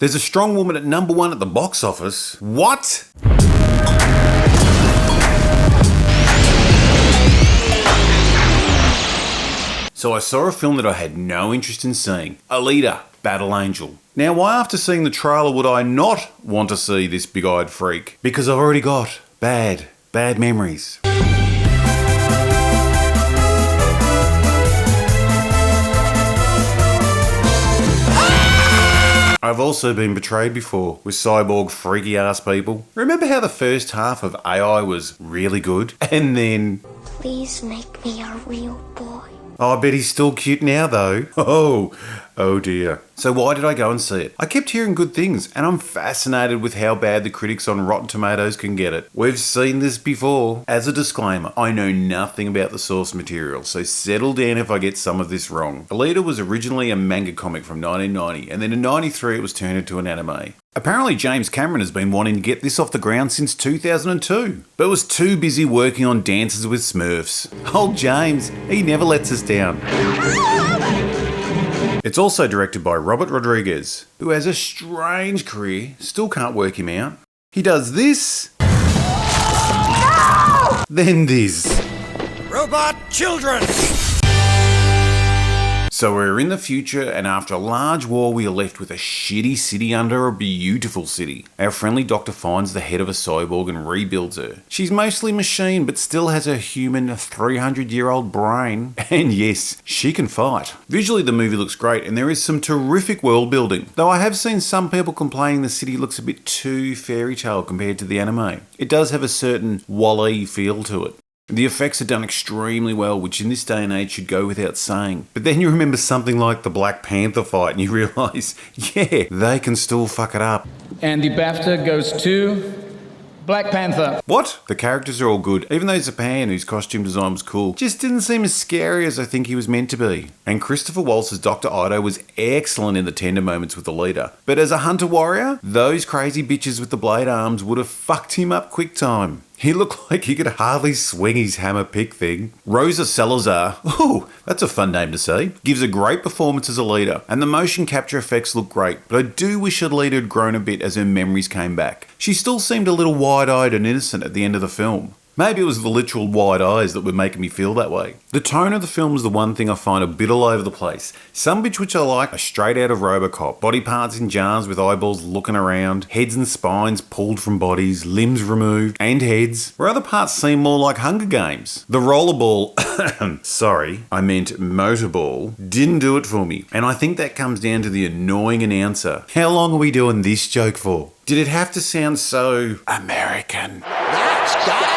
There's a strong woman at #1 at the box office. What? So I saw a film that I had no interest in seeing. Alita, Battle Angel. Now, why after seeing the trailer would I not want to see this big-eyed freak? Because I've already got bad memories. I've also been betrayed before with cyborg freaky ass people. Remember how the first half of AI was really good? And then... Please make me a real boy. Oh, I bet he's still cute now though. Oh dear. So why did I go and see it? I kept hearing good things, and I'm fascinated with how bad the critics on Rotten Tomatoes can get it. We've seen this before. As a disclaimer, I know nothing about the source material, so settle down if I get some of this wrong. Alita was originally a manga comic from 1990, and then in 93 it was turned into an anime. Apparently James Cameron has been wanting to get this off the ground since 2002, but was too busy working on Dances with Smurfs. Old James, he never lets us down. It's also directed by Robert Rodriguez, who has a strange career, still can't work him out. He does this, no! Then this. Robot children! So we're in the future, and after a large war we are left with a shitty city under a beautiful city. Our friendly doctor finds the head of a cyborg and rebuilds her. She's mostly machine, but still has a human 300-year-old brain. And yes, she can fight. Visually the movie looks great, and there is some terrific world building. Though I have seen some people complaining the city looks a bit too fairy tale compared to the anime. It does have a certain Wall-E feel to it. The effects are done extremely well, which in this day and age should go without saying. But then you remember something like the Black Panther fight and you realise, yeah, they can still fuck it up. And the BAFTA goes to Black Panther. What? The characters are all good, even though Zapan, whose costume design was cool, just didn't seem as scary as I think he was meant to be. And Christopher Waltz's Dr. Ido was excellent in the tender moments with Alita. But as a hunter warrior, those crazy bitches with the blade arms would have fucked him up quick time. He looked like he could hardly swing his hammer pick thing. Rosa Salazar, ooh, that's a fun name to say, gives a great performance as Alita, and the motion capture effects look great, but I do wish Alita had grown a bit as her memories came back. She still seemed a little wide-eyed and innocent at the end of the film. Maybe it was the literal wide eyes that were making me feel that way. The tone of the film is the one thing I find a bit all over the place. Some bits which I like are straight out of RoboCop. Body parts in jars with eyeballs looking around, heads and spines pulled from bodies, limbs removed, and heads. Where other parts seem more like Hunger Games. The rollerball, sorry, I meant motorball, didn't do it for me. And I think that comes down to the annoying announcer. How long are we doing this joke for? Did it have to sound so American? That's got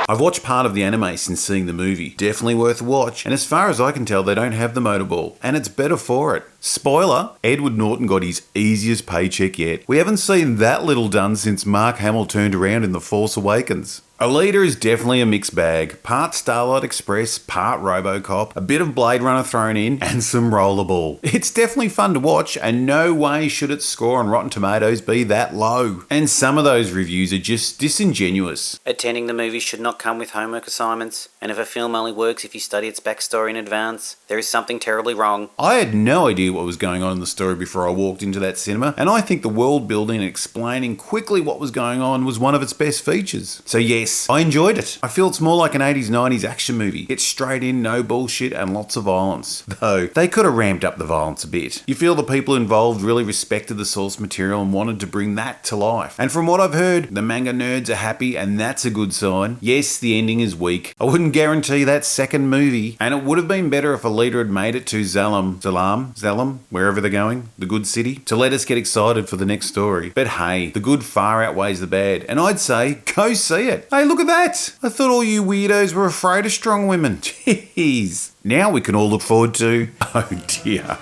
I've watched part of the anime since seeing the movie. Definitely worth a watch, and as far as I can tell, they don't have the motorball, and it's better for it. Spoiler, Edward Norton got his easiest paycheck yet. We haven't seen that little done since Mark Hamill turned around in The Force Awakens. Alita is definitely a mixed bag. Part Starlight Express, part RoboCop, a bit of Blade Runner thrown in, and some rollerball. It's definitely fun to watch, and no way should its score on Rotten Tomatoes be that low. And some of those reviews are just disingenuous. Attending the movie should not come with homework assignments, and if a film only works if you study its backstory in advance, there is something terribly wrong. I had no idea what was going on in the story before I walked into that cinema, and I think the world building and explaining quickly what was going on was one of its best features. So yes, I enjoyed it. I feel it's more like an 80s, 90s action movie. It's straight in, no bullshit, and lots of violence. Though, they could have ramped up the violence a bit. You feel the people involved really respected the source material and wanted to bring that to life. And from what I've heard, the manga nerds are happy, and that's a good sign. Yes, the ending is weak. I wouldn't guarantee that second movie, and it would have been better if Alita had made it to Zalem, wherever they're going, the good city, to let us get excited for the next story. But hey, the good far outweighs the bad, and I'd say, go see it. Hey, look at that! I thought all you weirdos were afraid of strong women. Jeez. Now we can all look forward to... Oh dear.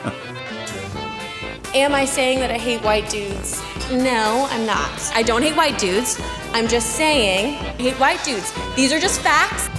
Am I saying that I hate white dudes? No, I'm not. I don't hate white dudes. I'm just saying I hate white dudes. These are just facts.